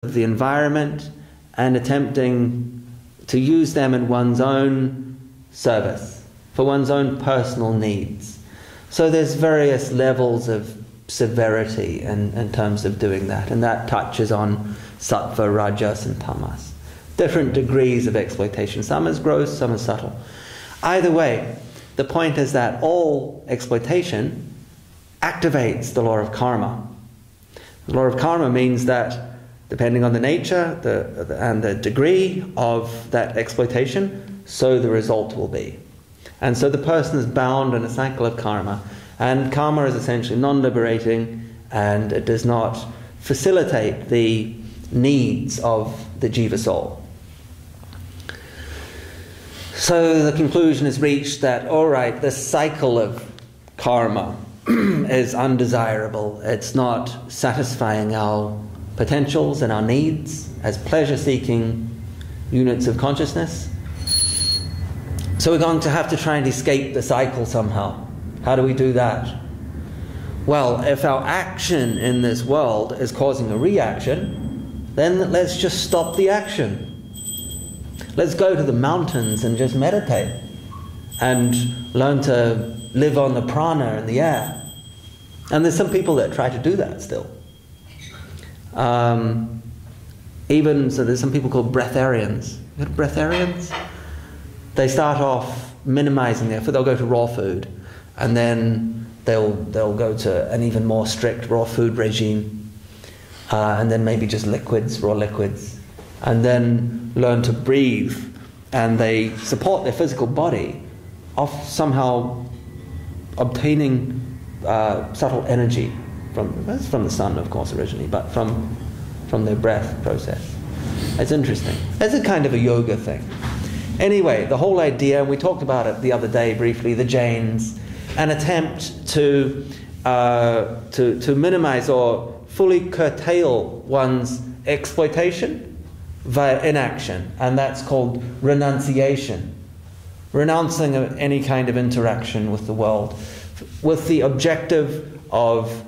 of the environment and attempting to use them in one's own service, for one's own personal needs. So there's various levels of severity in terms of doing that, and that touches on sattva, rajas, and tamas. Different degrees of exploitation. Some is gross, some is subtle. Either way, the point is that all exploitation activates the law of karma. The law of karma means that depending on the nature and the degree of that exploitation, so the result will be. And so the person is bound in a cycle of karma, and karma is essentially non-liberating, and it does not facilitate the needs of the jiva soul. So the conclusion is reached that, all right, this cycle of karma is undesirable. It's not satisfying our potentials and our needs as pleasure-seeking units of consciousness. So we're going to have to try and escape the cycle somehow. How do we do that? Well, if our action in this world is causing a reaction, then let's just stop the action. Let's go to the mountains and just meditate and learn to live on the prana in the air. And there's some people that try to do that still. So there's some people called breatharians. You know breatharians? They start off minimizing their food. They'll go to raw food, and then they'll go to an even more strict raw food regime, and then maybe just liquids, raw liquids, and then learn to breathe, and they support their physical body of somehow obtaining subtle energy from the sun, of course, originally, but from their breath process. It's interesting. It's a kind of a yoga thing. Anyway, the whole idea, and we talked about it the other day briefly, the Jains, an attempt to minimize or fully curtail one's exploitation via inaction, and that's called renunciation. Renouncing of any kind of interaction with the world, with the objective of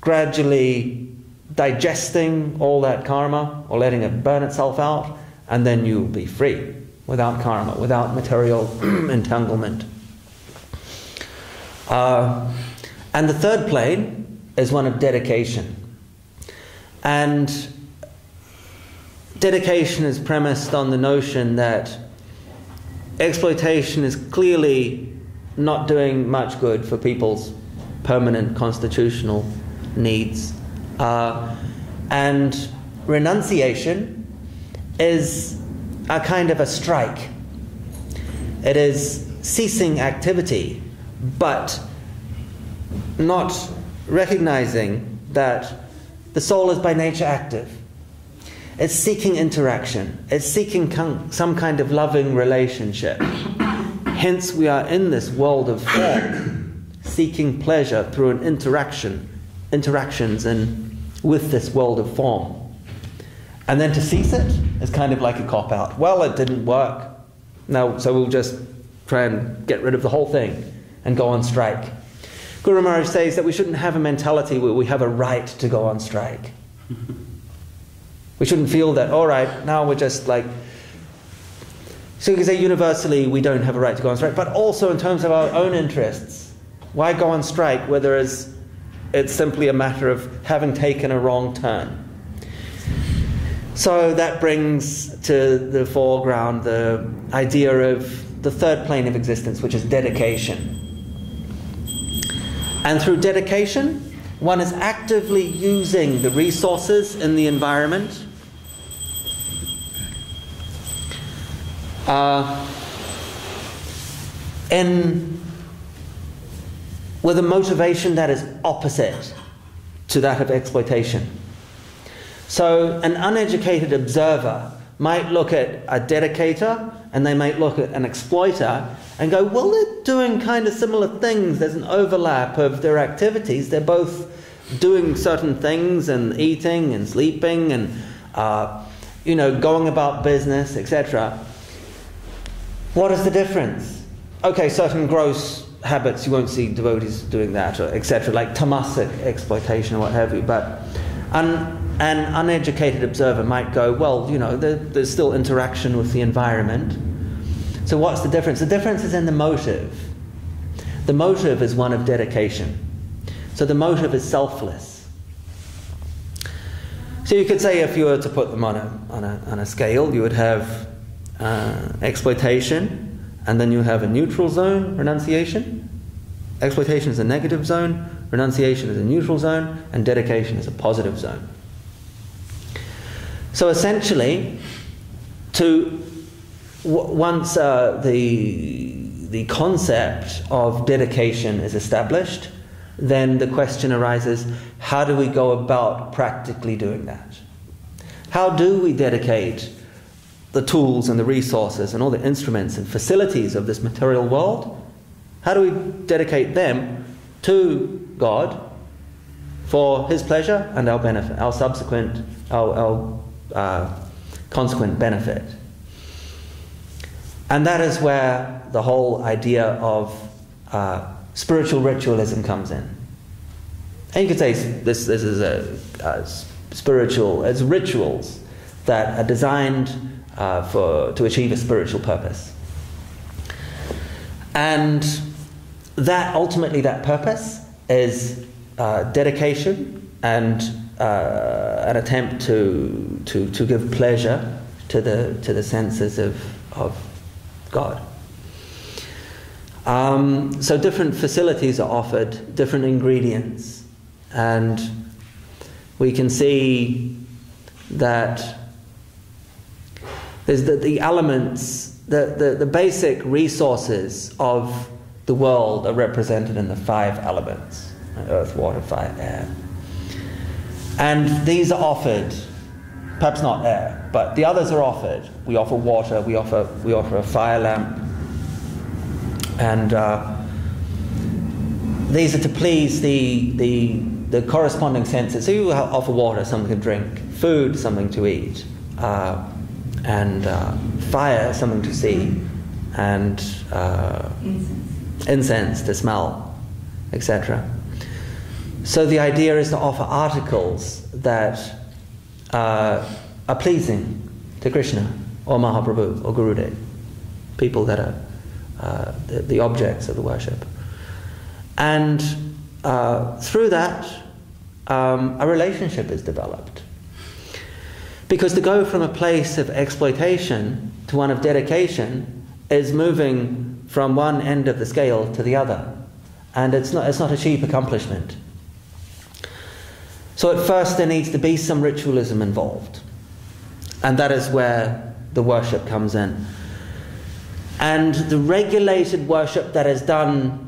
gradually digesting all that karma, or letting it burn itself out, and then you'll be free, without karma, without material entanglement. And the third plane is one of dedication. And dedication is premised on the notion that exploitation is clearly not doing much good for people's permanent constitutional needs. And renunciation is a kind of a strike. It is ceasing activity, but not recognizing that the soul is by nature active. It's seeking interaction. It's seeking some kind of loving relationship. Hence we are in this world of form, seeking pleasure through an interactions with this world of form. And then to cease it is kind of like a cop-out. Well, it didn't work. No, so we'll just try and get rid of the whole thing and go on strike. Guru Maharaj says that we shouldn't have a mentality where we have a right to go on strike. We shouldn't feel that, all right, now we're just like... So you can say universally we don't have a right to go on strike, but also in terms of our own interests. Why go on strike whether it's simply a matter of having taken a wrong turn? So that brings to the foreground the idea of the third plane of existence, which is dedication. And through dedication, one is actively using the resources in the environment with a motivation that is opposite to that of exploitation. So an uneducated observer might look at a dedicator and they might look at an exploiter and go, well, they're doing kind of similar things. There's an overlap of their activities. They're both doing certain things and eating and sleeping and going about business, etc. What is the difference? Okay, certain gross habits, you won't see devotees doing that, or etc., like tamasic exploitation or what have you, but an uneducated observer might go, well, there's still interaction with the environment. So what's the difference? The difference is in the motive. The motive is one of dedication. So the motive is selfless. So you could say, if you were to put them on a scale, you would have exploitation, and then you have a neutral zone, renunciation. Exploitation is a negative zone, renunciation is a neutral zone, and dedication is a positive zone. So essentially, once the concept of dedication is established, then the question arises, how do we go about practically doing that? How do we dedicate the tools and the resources and all the instruments and facilities of this material world? How do we dedicate them to God for His pleasure and our benefit, our consequent benefit? And that is where the whole idea of spiritual ritualism comes in. And you could say this is a spiritual, as rituals that are designed to achieve a spiritual purpose. And that ultimately, that purpose is dedication and an attempt to give pleasure to the senses of God. So different facilities are offered, different ingredients, and we can see that there's the elements, the basic resources of the world are represented in the 5 elements: earth, water, fire, air. And these are offered, perhaps not air, but the others are offered. We offer water, we offer a fire lamp, and these are to please the corresponding senses. So you offer water, something to drink; food, something to eat; and fire, something to see; and incense to smell, etc. So the idea is to offer articles that are pleasing to Krishna or Mahaprabhu or Gurudev, people that are the objects of the worship. And through that, a relationship is developed. Because to go from a place of exploitation to one of dedication is moving from one end of the scale to the other. And it's not a cheap accomplishment. So at first there needs to be some ritualism involved. And that is where the worship comes in. And the regulated worship that is done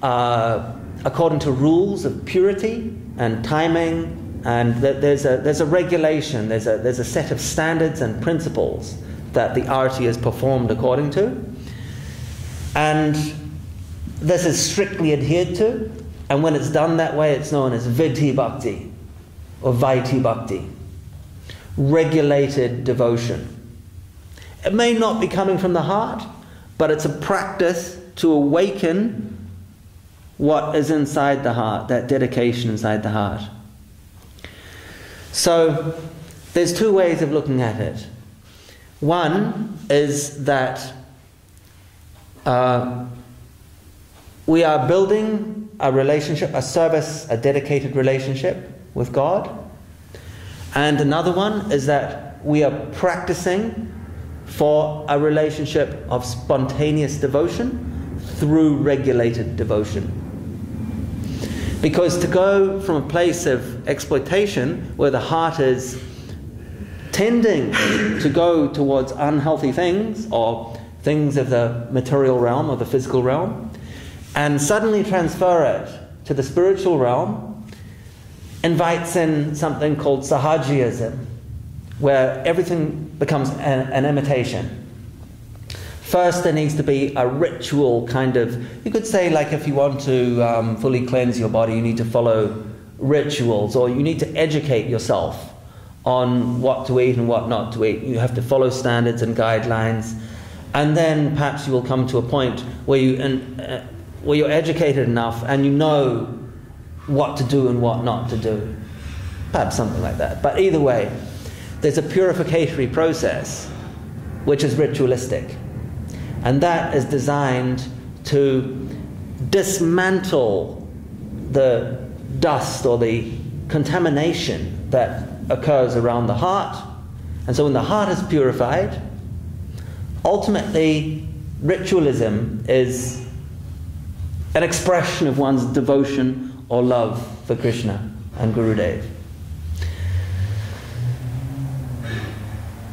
according to rules of purity and timing, and there's a regulation, there's a set of standards and principles that the Arati is performed according to. And this is strictly adhered to, and when it's done that way, it's known as Vidhi Bhakti or Vaiti Bhakti, regulated devotion. It may not be coming from the heart, but it's a practice to awaken what is inside the heart, that dedication inside the heart. So there's 2 ways of looking at it. One is that we are building a relationship, a service, a dedicated relationship with God. And another one is that we are practicing for a relationship of spontaneous devotion through regulated devotion. Because to go from a place of exploitation, where the heart is tending to go towards unhealthy things, or things of the material realm or the physical realm, and suddenly transfer it to the spiritual realm, invites in something called sahajiism, where everything becomes an imitation. First, there needs to be a ritual kind of, you could say, like if you want to fully cleanse your body, you need to follow rituals, or you need to educate yourself on what to eat and what not to eat. You have to follow standards and guidelines, and then perhaps you will come to a point where you're educated enough and you know what to do and what not to do. perhaps something like that. But either way, there's a purificatory process which is ritualistic. And that is designed to dismantle the dust or the contamination that occurs around the heart. And so when the heart is purified, ultimately ritualism is an expression of one's devotion or love for Krishna and Gurudev.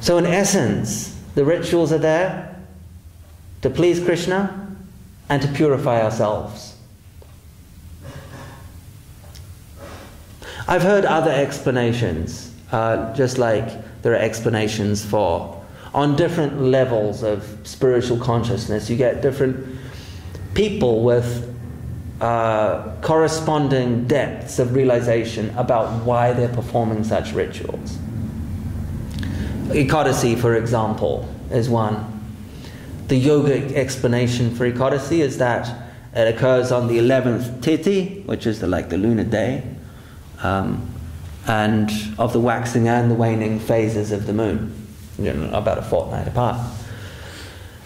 So in essence, the rituals are there to please Krishna and to purify ourselves. I've heard other explanations, just like there are explanations for, on different levels of spiritual consciousness, you get different people with corresponding depths of realization about why they're performing such rituals. Ekadasi, for example, is one. The yogic explanation for Ekadasi is that it occurs on the 11th Tithi, which is the lunar day, and of the waxing and the waning phases of the moon, about a fortnight apart.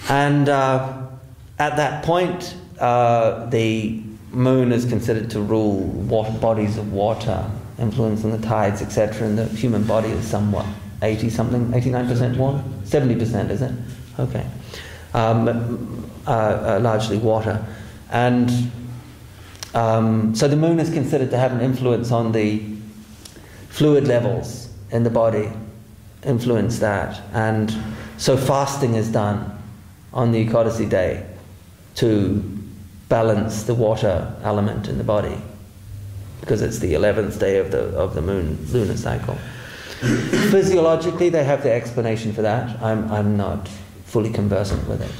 And at that point, the moon is considered to rule bodies of water, influencing the tides, etc., and the human body is somewhat 89% water? 70%, is it? Okay. Largely water. And so the moon is considered to have an influence on the fluid levels in the body, influence that. And so fasting is done on the Ekadasi day to balance the water element in the body, because it's the 11th day of the moon lunar cycle. Physiologically, they have their explanation for that. I'm not fully conversant with it,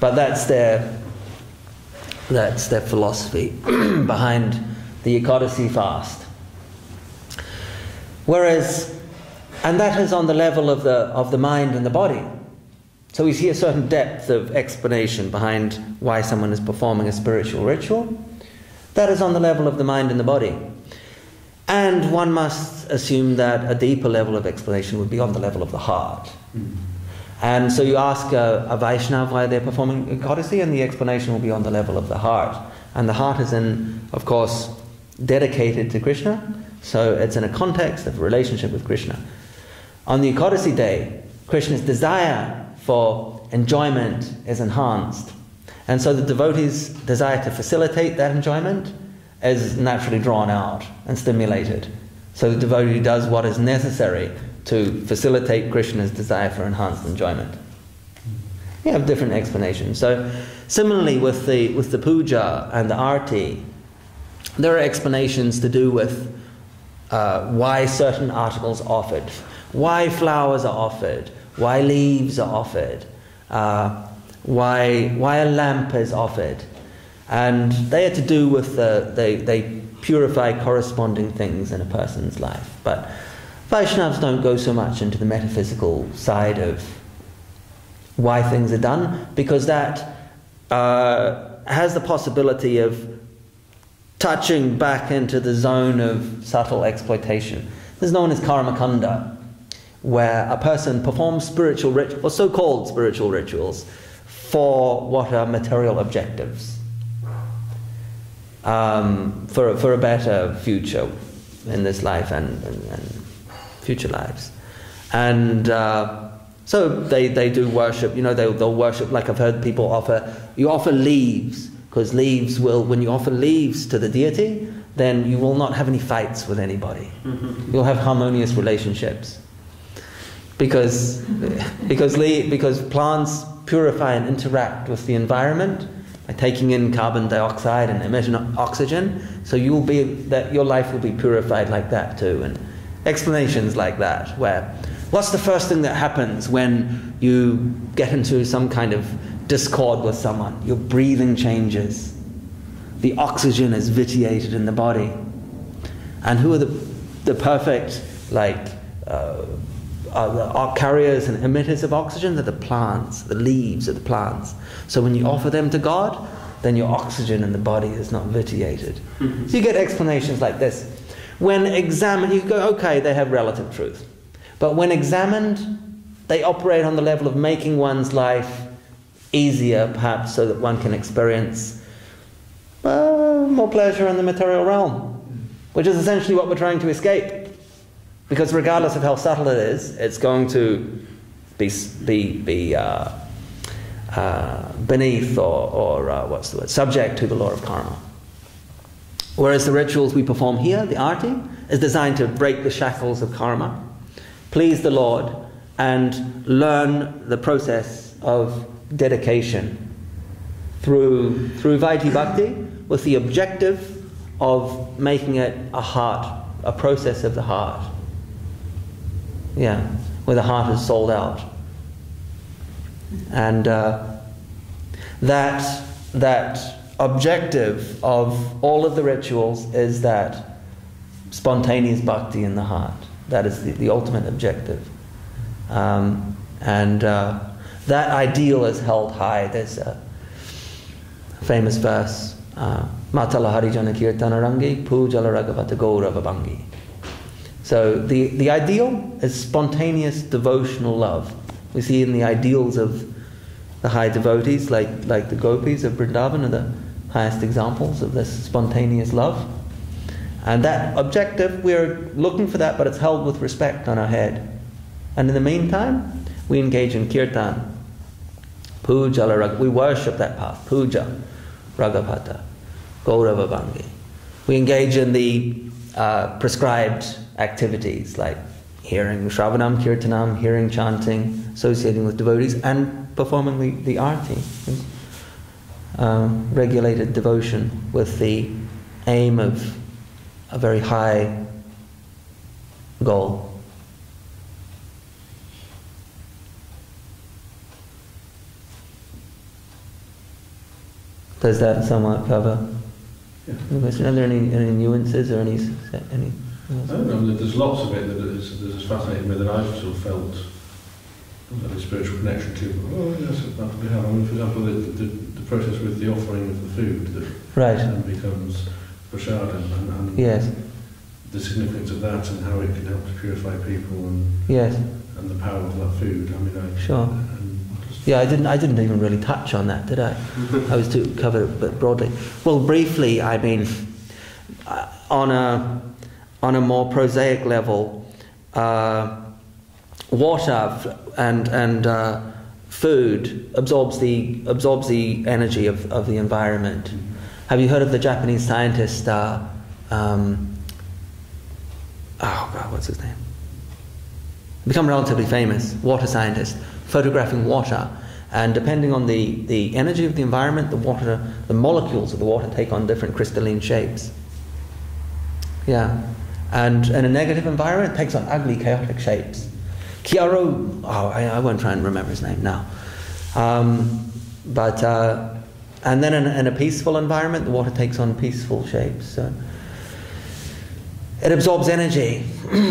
but that's their philosophy behind the Ekadasi fast. Whereas, and that is on the level of the mind and the body. So we see a certain depth of explanation behind why someone is performing a spiritual ritual. That is on the level of the mind and the body. And one must assume that a deeper level of explanation would be on the level of the heart. And so you ask a Vaishnava why they're performing Ekadasi, and the explanation will be on the level of the heart. And the heart is of course, dedicated to Krishna, so it's in a context of relationship with Krishna. On the Ekadasi day, Krishna's desire for enjoyment is enhanced. And so the devotee's desire to facilitate that enjoyment is naturally drawn out and stimulated. So the devotee does what is necessary to facilitate Krishna's desire for enhanced enjoyment. You have different explanations. So similarly with the puja and the arati, there are explanations to do with why certain articles are offered, why flowers are offered, why leaves are offered, why a lamp is offered. And they are to do with they purify corresponding things in a person's life. But Vaishnavas don't go so much into the metaphysical side of why things are done, because that has the possibility of touching back into the zone of subtle exploitation. This is known as karma kanda, where a person performs spiritual rituals, or so-called spiritual rituals, for what are material objectives, for a better future in this life and future lives. And so they do worship. They'll worship, like I've heard people you offer leaves, because leaves when you offer leaves to the deity, then you will not have any fights with anybody. Mm-hmm. You'll have harmonious relationships. Because plants purify and interact with the environment by taking in carbon dioxide and emitting oxygen, so your life will be purified like that too. And explanations like that, where what's the first thing that happens when you get into some kind of discord with someone? Your breathing changes, the oxygen is vitiated in the body. And who are the perfect carriers and emitters of oxygen? They're the plants, the leaves of the plants. So when you offer them to God, then your oxygen in the body is not vitiated. Mm-hmm. So you get explanations like this. When examined, you go, okay, they have relative truth. But when examined, they operate on the level of making one's life easier, perhaps, so that one can experience more pleasure in the material realm, which is essentially what we're trying to escape. Because regardless of how subtle it is, it's going to be beneath or what's the word, subject to the law of karma. Whereas the rituals we perform here, the Arati, is designed to break the shackles of karma, please the Lord, and learn the process of dedication through Vaiti Bhakti, with the objective of making it a process of the heart. Yeah, where the heart is sold out. And that objective of all of the rituals is that spontaneous bhakti in the heart. That is the ultimate objective. That ideal is held high. There's a famous verse, Matala Harijana Kirtanarangi Pujala Raghavata Gaurava Bangi. So the ideal is spontaneous devotional love. We see in the ideals of the high devotees, like the gopis of Vrindavan, are the highest examples of this spontaneous love. And that objective, we're looking for that, but it's held with respect on our head. And in the meantime, we engage in kirtan. Puja, we worship that path. Puja, Raghavata, Gaurava Bangi. We engage in the prescribed activities like hearing Shravanam, Kirtanam, hearing chanting, associating with devotees, and performing the Arati, regulated devotion with the aim of a very high goal. Does that somewhat cover? Yeah. Are there any nuances or any? I don't know. There's lots of it that is fascinating me that I've sort of felt a spiritual connection to. Oh yes, that we have. I mean, for example, the process with the offering of the food that then becomes prasad, and yes, the significance of that and how it can help to purify people and yes, and the power of that food. I mean, sure. Yeah, I didn't even really touch on that, did I? I was to cover it but broadly. Well, briefly, I mean, on a more prosaic level, water and food absorbs the energy of the environment. Have you heard of the Japanese scientist? Oh God, what's his name? Become relatively famous, water scientist, photographing water, and depending on the energy of the environment, the molecules of the water take on different crystalline shapes. Yeah, and in a negative environment, it takes on ugly, chaotic shapes. I won't try and remember his name now. And then in a peaceful environment, the water takes on peaceful shapes. So it absorbs energy.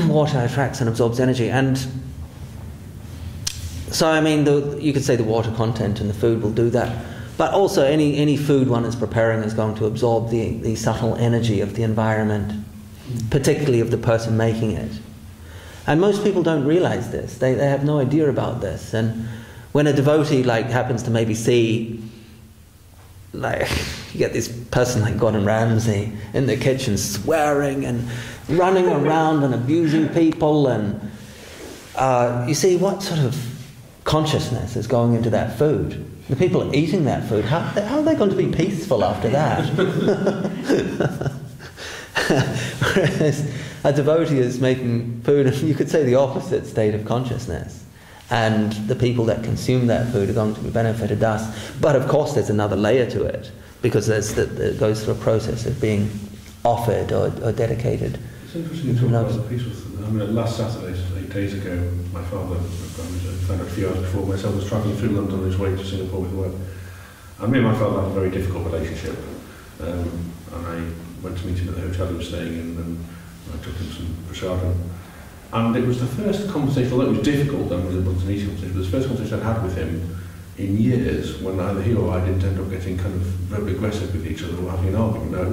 Water attracts and absorbs energy, and so I mean, you could say the water content in the food will do that. But also, any food one is preparing is going to absorb the subtle energy of the environment, particularly of the person making it. And most people don't realize this. They have no idea about this. And when a devotee happens to maybe see, you get this person like Gordon Ramsay in the kitchen swearing and running around and abusing people, and you see what sort of consciousness is going into that food. The people eating that food, how are they going to be peaceful after that? Whereas a devotee is making food, and you could say the opposite state of consciousness. And the people that consume that food are going to be benefited thus. But of course there's another layer to it, because it goes through a process of being offered or dedicated. It's interesting you talk about the peaceful. I mean, last Saturday, 8 days ago, my father, I found out a few hours before, my son was travelling through London on his way to Singapore with work. And me and my father had a very difficult relationship. And I went to meet him at the hotel he was staying in, and I took him some prasadam. And it was the first conversation, although it was difficult, and it wasn't an easy conversation, but it was the first conversation I'd had with him in years, when either he or I didn't end up getting kind of very aggressive with each other or having an argument. Now, it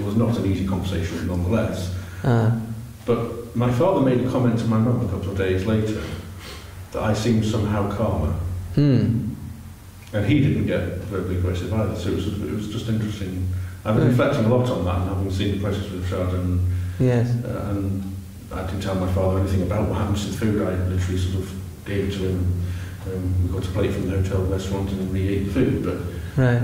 was not an easy conversation nonetheless, But my father made a comment to my mum a couple of days later that I seemed somehow calmer. And he didn't get verbally aggressive either, so it was just interesting. I've been reflecting a lot on that and having seen the process with Prashadam. Yes. And I didn't tell my father anything about what happens to the food. I literally sort of gave it to him. We got a plate from the hotel restaurant and we ate the food. But right.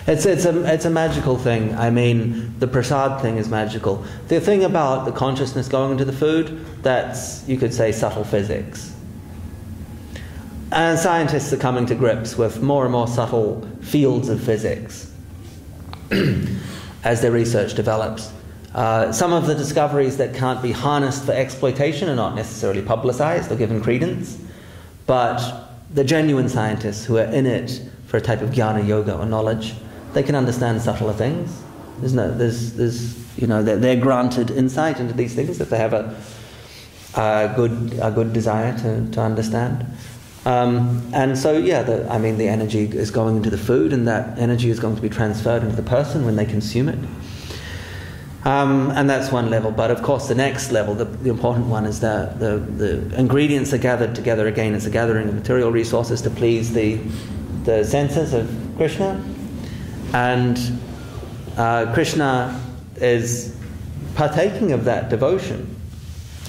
It's a magical thing. I mean, the prasad thing is magical. The thing about the consciousness going into the food, that's, you could say, subtle physics. And scientists are coming to grips with more and more subtle fields of physics as their research develops. Some of the discoveries that can't be harnessed for exploitation are not necessarily publicized or given credence, but the genuine scientists who are in it for a type of jnana yoga or knowledge, they can understand subtler things. They're granted insight into these things if they have a good desire to understand. And so, the energy is going into the food, and that energy is going to be transferred into the person when they consume it. And that's one level. But of course, the next level, the important one, is that the ingredients are gathered together again. It's a gathering of material resources to please the senses of Krishna. And Krishna is partaking of that devotion.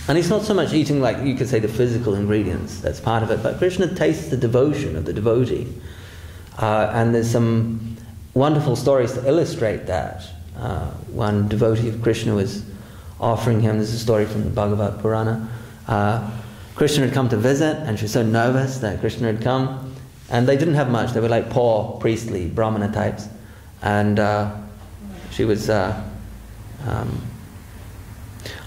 And he's not so much eating, like you could say, the physical ingredients, that's part of it, but Krishna tastes the devotion of the devotee. And there's some wonderful stories to illustrate that. One devotee of Krishna was offering him, this is a story from the Bhagavad Purana, Krishna had come to visit, and she was so nervous that Krishna had come, and they didn't have much, they were like poor, priestly, brahmana types, and she was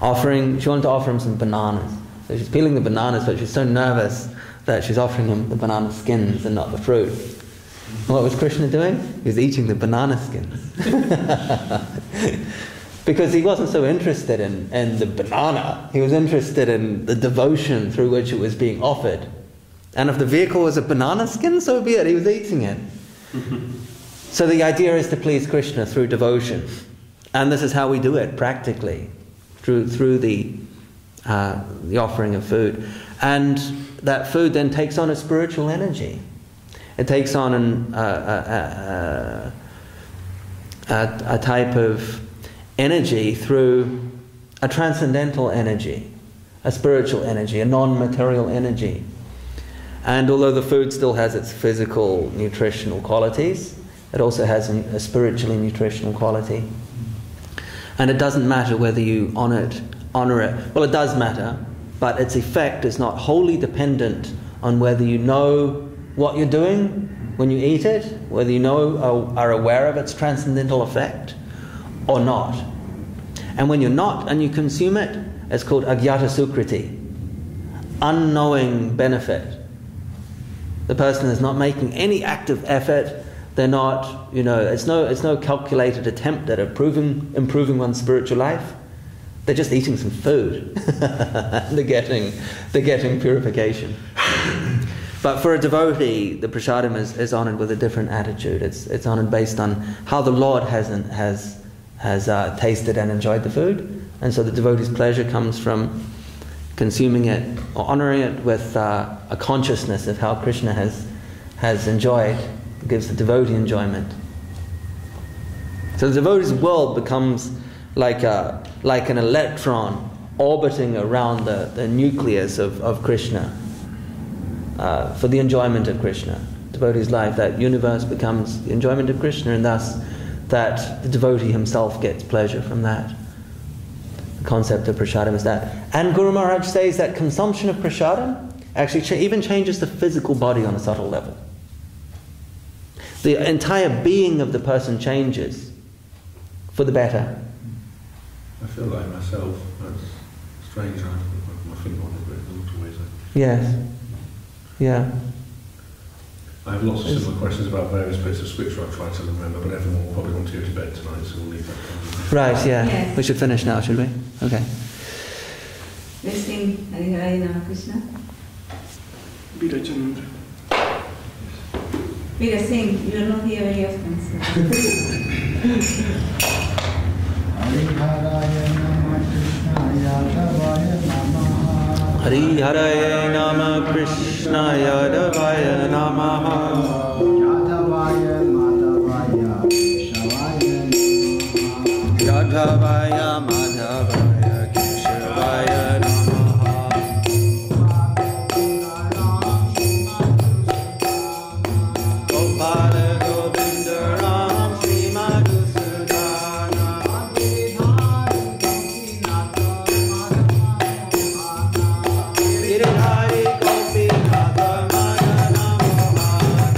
she wanted to offer him some bananas. So she's peeling the bananas, but she's so nervous that she's offering him the banana skins and not the fruit. What was Krishna doing? He was eating the banana skins. Because he wasn't so interested in the banana. He was interested in the devotion through which it was being offered. And if the vehicle was a banana skin, so be it. He was eating it. So the idea is to please Krishna through devotion. And this is how we do it practically. Through the offering of food. And that food then takes on a spiritual energy. It takes on a type of energy through a transcendental energy, a spiritual energy, a non-material energy. And although the food still has its physical nutritional qualities, it also has a spiritually nutritional quality. And it doesn't matter whether you honor it. Well, it does matter, but its effect is not wholly dependent on whether you know what you're doing when you eat it, whether you know are aware of its transcendental effect or not. And when you're not and you consume it, it's called agyata sukriti, unknowing benefit. The person is not making any active effort. They're not, it's no calculated attempt at improving one's spiritual life. They're just eating some food. they're getting purification. But for a devotee, the prasadam is honoured with a different attitude. It's honoured based on how the Lord has tasted and enjoyed the food, and so the devotee's pleasure comes from consuming it or honouring it with a consciousness of how Krishna has enjoyed. It gives the devotee enjoyment. So the devotee's world becomes like an electron orbiting around the nucleus of Krishna for the enjoyment of Krishna. Devotee's life, that universe becomes the enjoyment of Krishna, and thus that the devotee himself gets pleasure from that. The concept of prasadam is that. And Guru Maharaj says that consumption of prasadam actually even changes the physical body on a subtle level. The entire being of the person changes for the better. I feel like myself. That's strange. I put my finger on it, but it looks always like. Yes. Yeah. I have lots of similar questions about various bits of scripture I've tried to remember, but everyone will probably want to go to bed tonight, so we'll leave that. Right, yeah. Yes. We should finish now, should we? Okay. Let's sing Hare Hare Nama Krishna. Vida Chanandra. Vida, sing. You're not here very often. So. Hare Hare Nama Hari Hare Nama Krishna Yadavaya Namaha Yadavaya Madhavaya Keshavaya Yadavaya Madhavaya Keshavaya Namaha Gopala Govinda Ram Shri Madhusudana Giridhari Gopinatha Madana Mohana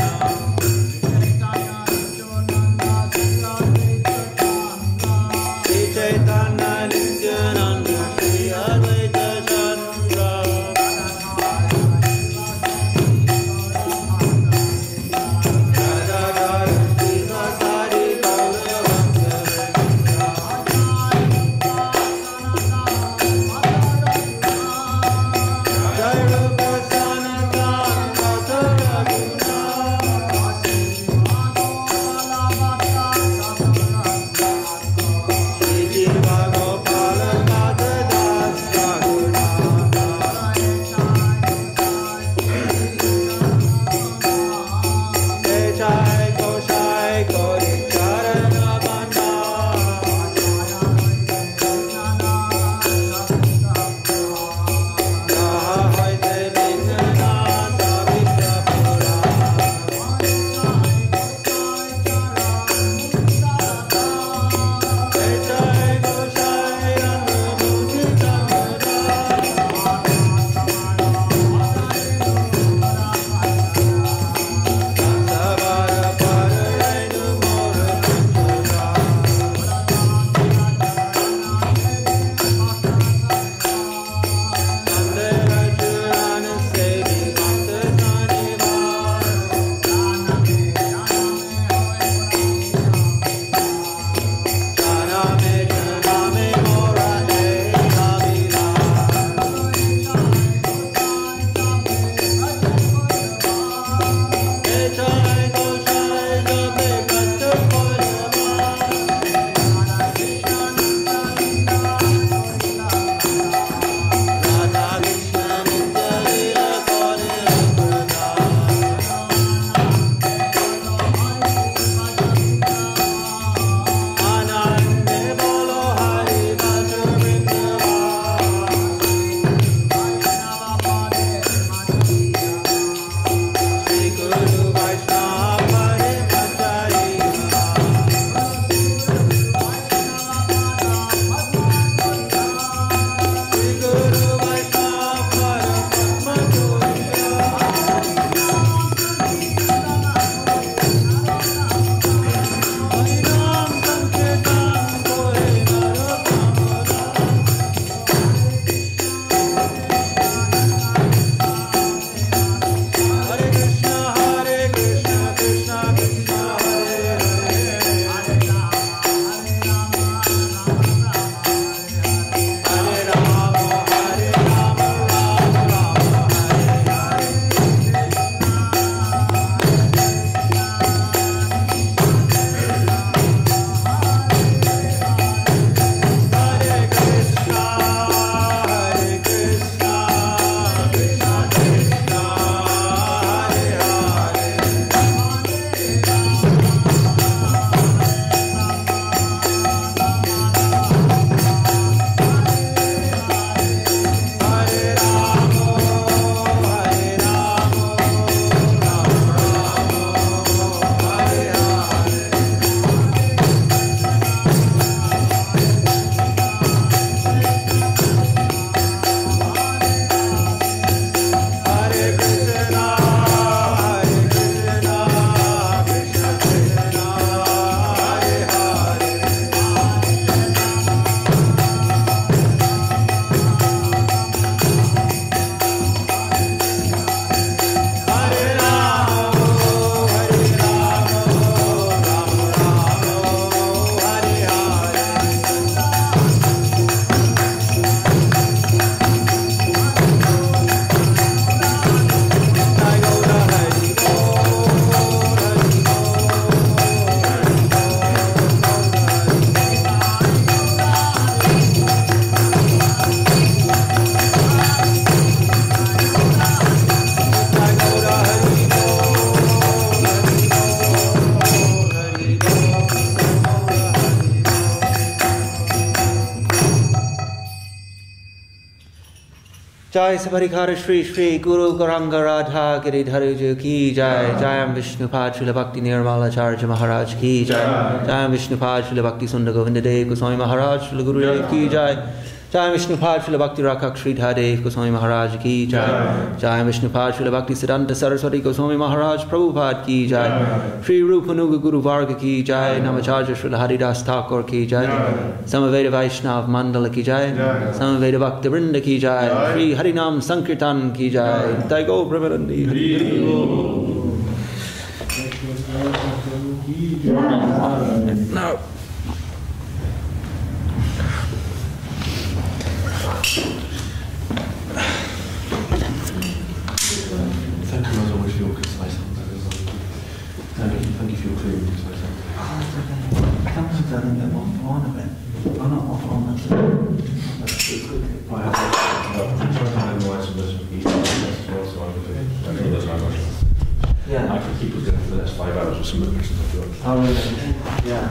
Jai Sabarikara Shri Shri Guru Gauranga Radha Giridhara Ju Ki Jai. Jayam Vishnupad Srila Bhakti Nirmala Charja Maharaj Ki Jai. Jayam Vishnupad Srila Bhakti Sundar Govinda Dev Goswami Maharaj Srila Guru Dev Ki Jai. Jai Vishnupad Srila Bhakti Rakak Sri Dhadev Goswami Maharaj Ki Jai. Jai Vishnupad Srila Bhakti Siddhanta Saraswati Goswami Maharaj Prabhupada Ki Jai. Sri Rupanuga Guru Varga Ki Jai. Namacharya Srila Haridas Thakur Ki Jai. Samaveda Vaishnav Mandala Ki Jai. Samaveda Bhakti Vrinda Ki Jai. Sri Harinam Sankirtan Ki Jai. Taigo Brahmanandi Now. Thank you as always for your concise answers. Thank you for your clear and concise answers. Sometimes I think I want one of it. I'm not off on that. I have to memorize some lessons from each as well, so I think that's my question. Yeah. I could keep us going for the next 5 hours with some of the questions I've got. Oh, really? Yeah.